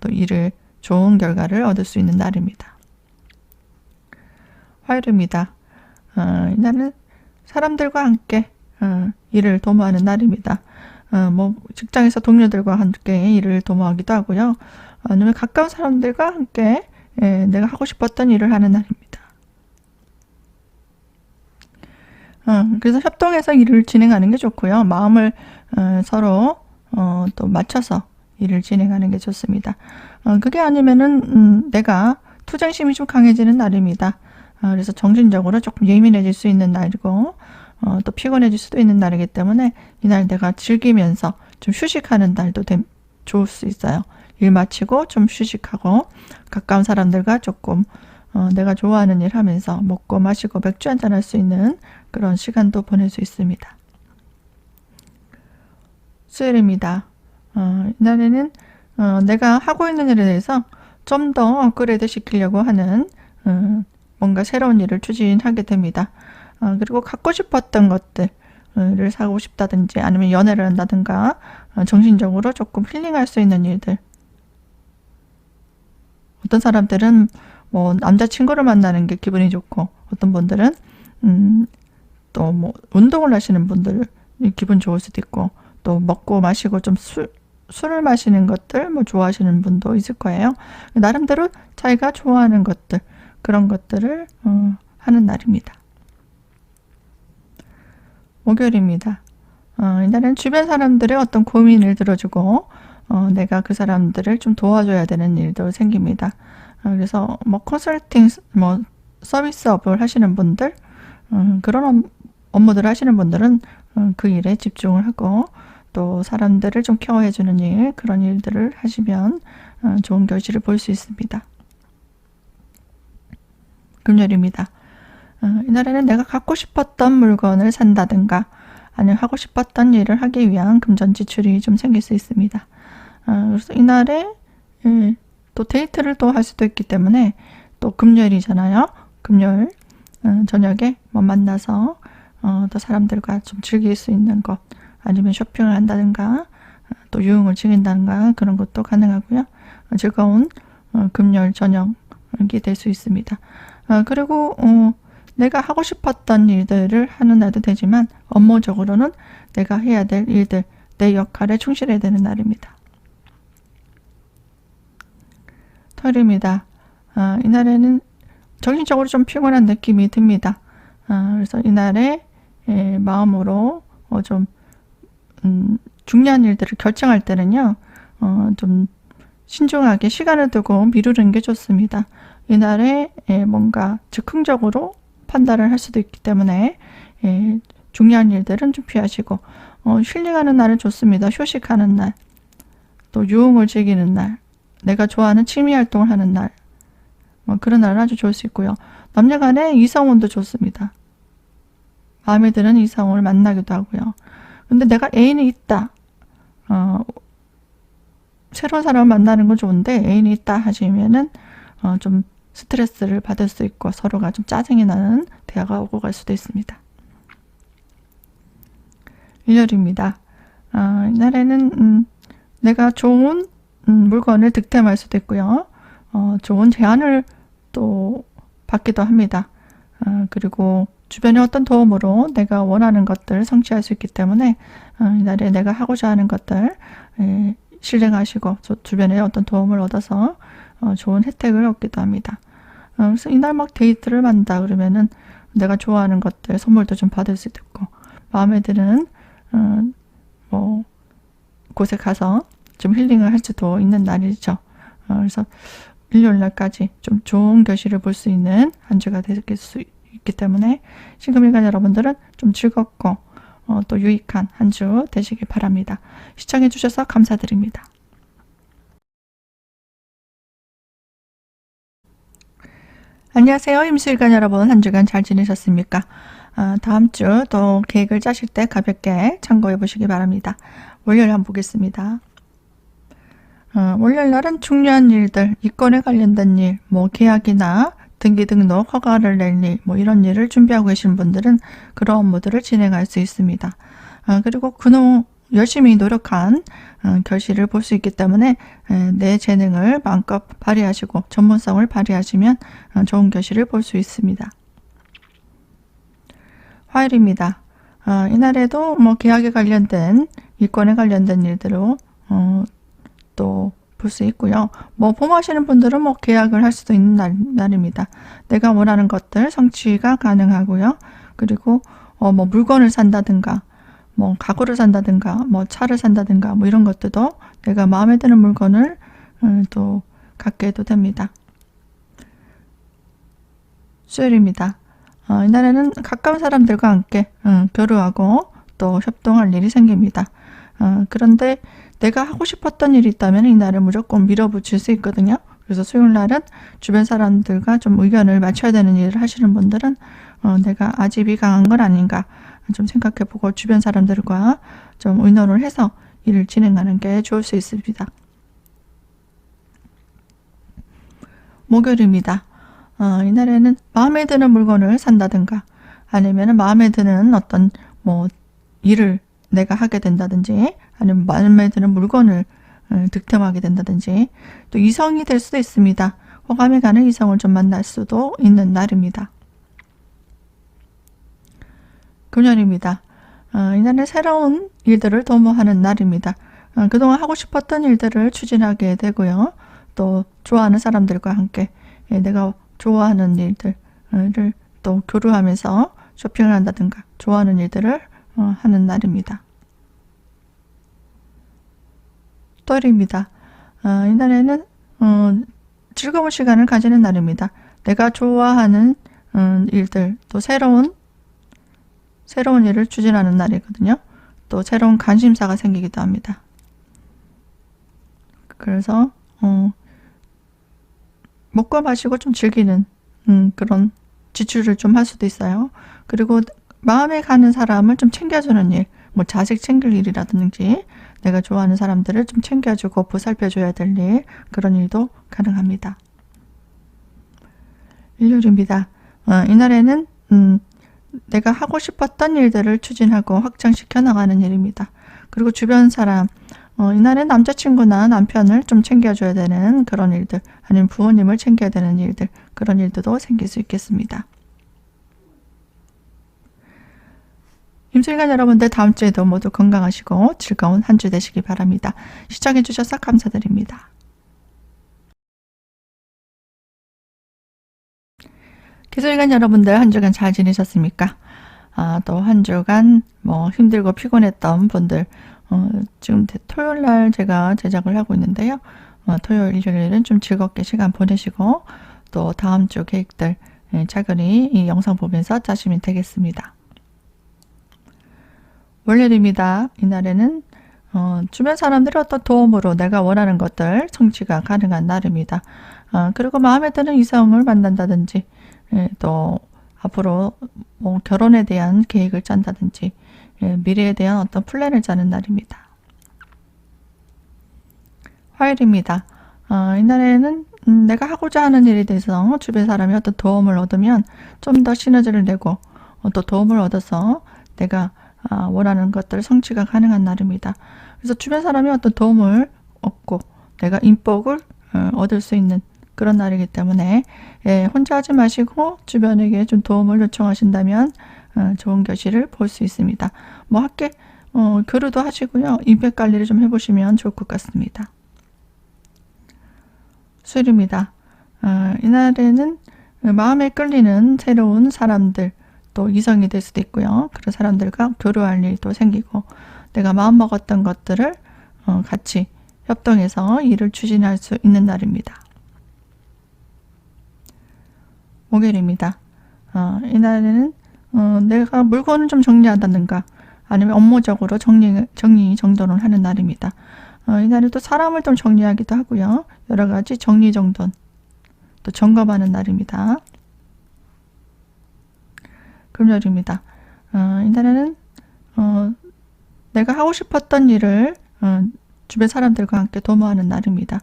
또 일을 좋은 결과를 얻을 수 있는 날입니다. 화요일입니다. 이날은 사람들과 함께 일을 도모하는 날입니다. 뭐 직장에서 동료들과 함께 일을 도모하기도 하고요. 아니면 가까운 사람들과 함께 내가 하고 싶었던 일을 하는 날입니다. 그래서 협동해서 일을 진행하는 게 좋고요. 마음을 서로 또 맞춰서 일을 진행하는 게 좋습니다. 그게 아니면은 내가 투쟁심이 좀 강해지는 날입니다. 그래서 정신적으로 조금 예민해질 수 있는 날이고 또 피곤해질 수도 있는 날이기 때문에 이날 내가 즐기면서 좀 휴식하는 날도 좋을 수 있어요. 일 마치고 좀 휴식하고 가까운 사람들과 조금 내가 좋아하는 일 하면서 먹고 마시고 맥주 한잔 할 수 있는 그런 시간도 보낼 수 있습니다. 수요일입니다. 이날에는 내가 하고 있는 일에 대해서 좀 더 업그레이드 시키려고 하는 뭔가 새로운 일을 추진하게 됩니다. 그리고 갖고 싶었던 것들을 사고 싶다든지 아니면 연애를 한다든가 정신적으로 조금 힐링할 수 있는 일들. 어떤 사람들은 뭐 남자친구를 만나는 게 기분이 좋고 어떤 분들은 또 뭐 운동을 하시는 분들 기분 좋을 수도 있고 또 먹고 마시고 좀 술을 마시는 것들 뭐 좋아하시는 분도 있을 거예요. 나름대로 자기가 좋아하는 것들 그런 것들을 하는 날입니다. 목요일입니다. 이날은 주변 사람들의 어떤 고민을 들어주고 내가 그 사람들을 좀 도와줘야 되는 일도 생깁니다. 그래서 뭐 컨설팅, 뭐 서비스업을 하시는 분들 그런 업무들을 하시는 분들은 그 일에 집중을 하고 또 사람들을 좀 케어해주는 일 그런 일들을 하시면 좋은 결실을 볼 수 있습니다. 금요일입니다. 이날에는 내가 갖고 싶었던 물건을 산다든가 아니면 하고 싶었던 일을 하기 위한 금전 지출이 좀 생길 수 있습니다. 그래서 이날에 또 데이트를 또 할 수도 있기 때문에 또 금요일이잖아요. 금요일 저녁에 뭐 만나서 또 사람들과 좀 즐길 수 있는 것 아니면 쇼핑을 한다든가 또 유흥을 즐긴다든가 그런 것도 가능하고요. 즐거운 금요일 저녁이 될 수 있습니다. 그리고 내가 하고 싶었던 일들을 하는 날도 되지만 업무적으로는 내가 해야 될 일들, 내 역할에 충실해야 되는 날입니다. 토요일입니다. 이날에는 정신적으로 좀 피곤한 느낌이 듭니다. 그래서 이날에 마음으로 좀 중요한 일들을 결정할 때는요. 좀 신중하게 시간을 두고 미루는 게 좋습니다. 이날에 뭔가 즉흥적으로 판단을 할 수도 있기 때문에 중요한 일들은 좀 피하시고 힐링하는 날은 좋습니다. 휴식하는 날, 또 유흥을 즐기는 날, 내가 좋아하는 취미활동을 하는 날 그런 날은 아주 좋을 수 있고요. 남녀 간의 이성운도 좋습니다. 마음에 드는 이성을 만나기도 하고요. 근데 내가 애인이 있다. 새로운 사람을 만나는 건 좋은데 애인이 있다 하시면은 좀 스트레스를 받을 수 있고 서로가 좀 짜증이 나는 대화가 오고 갈 수도 있습니다. 일요일입니다. 이날에는 내가 좋은 물건을 득템할 수도 있고요. 좋은 제안을 또 받기도 합니다. 그리고 주변의 어떤 도움으로 내가 원하는 것들을 성취할 수 있기 때문에 이날에 내가 하고자 하는 것들 실행하시고 주변에 어떤 도움을 얻어서 좋은 혜택을 얻기도 합니다. 그래서 이날 막 데이트를 만다 그러면은 내가 좋아하는 것들 선물도 좀 받을 수도 있고, 마음에 드는 뭐 곳에 가서 좀 힐링을 할 수도 있는 날이죠. 그래서 일요일 날까지 좀 좋은 결실을 볼 수 있는 한 주가 될 수 있기 때문에 신금일간 여러분들은 좀 즐겁고 또 유익한 한 주 되시길 바랍니다. 시청해 주셔서 감사드립니다. 안녕하세요. 임수일간 여러분, 한 주간 잘 지내셨습니까? 다음 주 또 계획을 짜실 때 가볍게 참고해 보시기 바랍니다. 월요일 한번 보겠습니다. 월요일 날은 중요한 일들, 이권에 관련된 일, 뭐 계약이나 등기 등록 허가를 낼 일, 뭐 이런 일을 준비하고 계신 분들은 그런 업무들을 진행할 수 있습니다. 그리고 그놈 열심히 노력한 결실을 볼 수 있기 때문에 내 재능을 마음껏 발휘하시고 전문성을 발휘하시면 좋은 결실을 볼 수 있습니다. 화요일입니다. 이날에도 뭐 계약에 관련된 이권에 관련된 일들로 또 볼 수 있고요. 뭐 봄하시는 분들은 뭐 계약을 할 수도 있는 날입니다. 내가 원하는 것들 성취가 가능하고요. 그리고 뭐 물건을 산다든가 뭐 가구를 산다든가 뭐 차를 산다든가 뭐 이런 것들도 내가 마음에 드는 물건을 또 갖게 해도 됩니다. 수요일입니다. 이날에는 가까운 사람들과 함께 교류하고 또 협동할 일이 생깁니다. 그런데 내가 하고 싶었던 일이 있다면 이날은 무조건 밀어붙일 수 있거든요. 그래서 수요일 날은 주변 사람들과 좀 의견을 맞춰야 되는 일을 하시는 분들은 내가 아집이 강한 건 아닌가 좀 생각해보고 주변 사람들과 좀 의논을 해서 일을 진행하는 게 좋을 수 있습니다. 목요일입니다. 이날에는 마음에 드는 물건을 산다든가 아니면 마음에 드는 어떤 뭐 일을 내가 하게 된다든지 아니면 마음에 드는 물건을 득템하게 된다든지 또 이성이 될 수도 있습니다. 호감이 가는 이성을 좀 만날 수도 있는 날입니다. 금요일입니다. 이날은 새로운 일들을 도모하는 날입니다. 그동안 하고 싶었던 일들을 추진하게 되고요. 또 좋아하는 사람들과 함께 내가 좋아하는 일들을 또 교류하면서 쇼핑을 한다든가 좋아하는 일들을 하는 날입니다. 토요일입니다. 이날에는 즐거운 시간을 가지는 날입니다. 내가 좋아하는 일들, 또 새로운 일을 추진하는 날이거든요. 또 새로운 관심사가 생기기도 합니다. 그래서 먹고 마시고 좀 즐기는 그런 지출을 좀 할 수도 있어요. 그리고 마음에 가는 사람을 좀 챙겨주는 일, 뭐 자식 챙길 일이라든지 내가 좋아하는 사람들을 좀 챙겨주고 보살펴줘야 될 일, 그런 일도 가능합니다. 일요일입니다. 이날에는 내가 하고 싶었던 일들을 추진하고 확장시켜 나가는 일입니다. 그리고 주변 사람, 이날엔 남자친구나 남편을 좀 챙겨줘야 되는 그런 일들, 아니면 부모님을 챙겨야 되는 일들, 그런 일들도 생길 수 있겠습니다. 임수일간 여러분들 다음 주에도 모두 건강하시고 즐거운 한 주 되시기 바랍니다. 시청해 주셔서 감사드립니다. 기술일간 여러분들 한 주간 잘 지내셨습니까? 또 한 주간 뭐 힘들고 피곤했던 분들 지금 토요일 날 제가 제작을 하고 있는데요. 토요일, 일요일은 좀 즐겁게 시간 보내시고 또 다음 주 계획들 차근히 이 영상 보면서 짜시면 되겠습니다. 월요일입니다. 이날에는 주변 사람들의 어떤 도움으로 내가 원하는 것들 성취가 가능한 날입니다. 그리고 마음에 드는 이성을 만난다든지 또 앞으로 뭐 결혼에 대한 계획을 짠다든지 미래에 대한 어떤 플랜을 짜는 날입니다. 화요일입니다. 이날에는 내가 하고자 하는 일에 대해서 주변 사람이 어떤 도움을 얻으면 좀 더 시너지를 내고 또 도움을 얻어서 내가 원하는 것들 성취가 가능한 날입니다. 그래서 주변 사람이 어떤 도움을 얻고 내가 인복을 얻을 수 있는 그런 날이기 때문에 혼자 하지 마시고 주변에게 좀 도움을 요청하신다면 좋은 결실을 볼 수 있습니다. 뭐 함께 교류도 하시고요. 인맥 관리를 좀 해보시면 좋을 것 같습니다. 수요일입니다. 이날에는 마음에 끌리는 새로운 사람들, 또 이성이 될 수도 있고요. 그런 사람들과 교류할 일도 생기고 내가 마음먹었던 것들을 같이 협동해서 일을 추진할 수 있는 날입니다. 목요일입니다. 이날에는 내가 물건을 좀 정리한다든가 아니면 업무적으로 정리정돈을 하는 날입니다. 이날은 또 사람을 좀 정리하기도 하고요. 여러 가지 정리정돈 또 점검하는 날입니다. 금요일입니다. 이날에는 내가 하고 싶었던 일을 주변 사람들과 함께 도모하는 날입니다.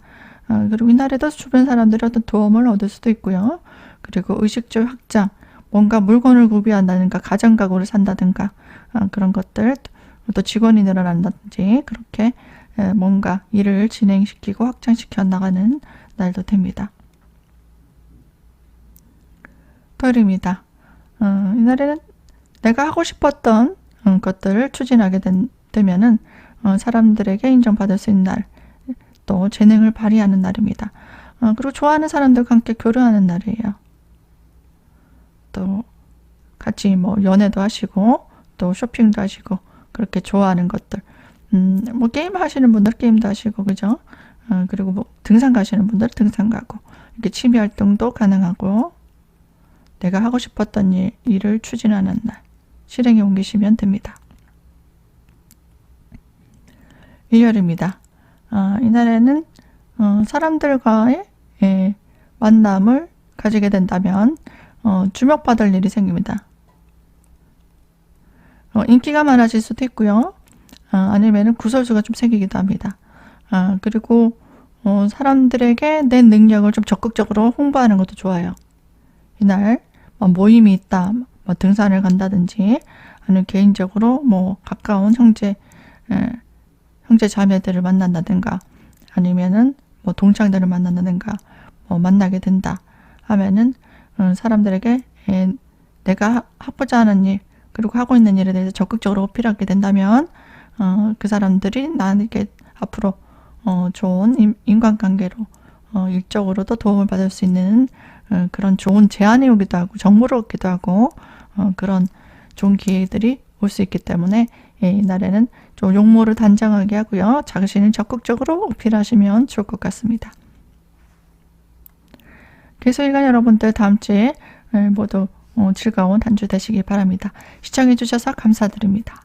그리고 이날에도 주변 사람들이 어떤 도움을 얻을 수도 있고요. 그리고 의식적 확장, 뭔가 물건을 구비한다든가 가전가구를 산다든가 그런 것들, 또 직원이 늘어난다든지 그렇게 뭔가 일을 진행시키고 확장시켜 나가는 날도 됩니다. 토요일입니다. 이날에는 내가 하고 싶었던 것들을 추진하게 되면은 사람들에게 인정받을 수 있는 날, 또 재능을 발휘하는 날입니다. 그리고 좋아하는 사람들과 함께 교류하는 날이에요. 또 같이 뭐 연애도 하시고 또 쇼핑도 하시고 그렇게 좋아하는 것들, 뭐 게임 하시는 분들 게임도 하시고 그죠? 그리고 뭐 등산 가시는 분들 등산 가고 이렇게 취미 활동도 가능하고 내가 하고 싶었던 일을 추진하는 날, 실행에 옮기시면 됩니다. 일요일입니다. 이날에는 사람들과의 만남을 가지게 된다면 주목받을 일이 생깁니다. 인기가 많아질 수도 있고요. 아니면 구설수가 좀 생기기도 합니다. 그리고 사람들에게 내 능력을 좀 적극적으로 홍보하는 것도 좋아요. 이날 모임이 있다, 뭐 등산을 간다든지 아니면 개인적으로 뭐 가까운 형제 자매들을 만난다든가 아니면은 뭐 동창들을 만난다든가 뭐 만나게 된다 하면은 사람들에게 내가 하고자 하는 일 그리고 하고 있는 일에 대해서 적극적으로 어필하게 된다면 그 사람들이 나에게 앞으로 좋은 인간관계로 일적으로도 도움을 받을 수 있는 그런 좋은 제안이 오기도 하고 정보를 얻기도 하고 그런 좋은 기회들이 올 수 있기 때문에 이날에는 좀 용모를 단정하게 하고요. 자신을 적극적으로 어필하시면 좋을 것 같습니다. 개소일간 여러분들 다음 주에 모두 즐거운 한 주 되시기 바랍니다. 시청해 주셔서 감사드립니다.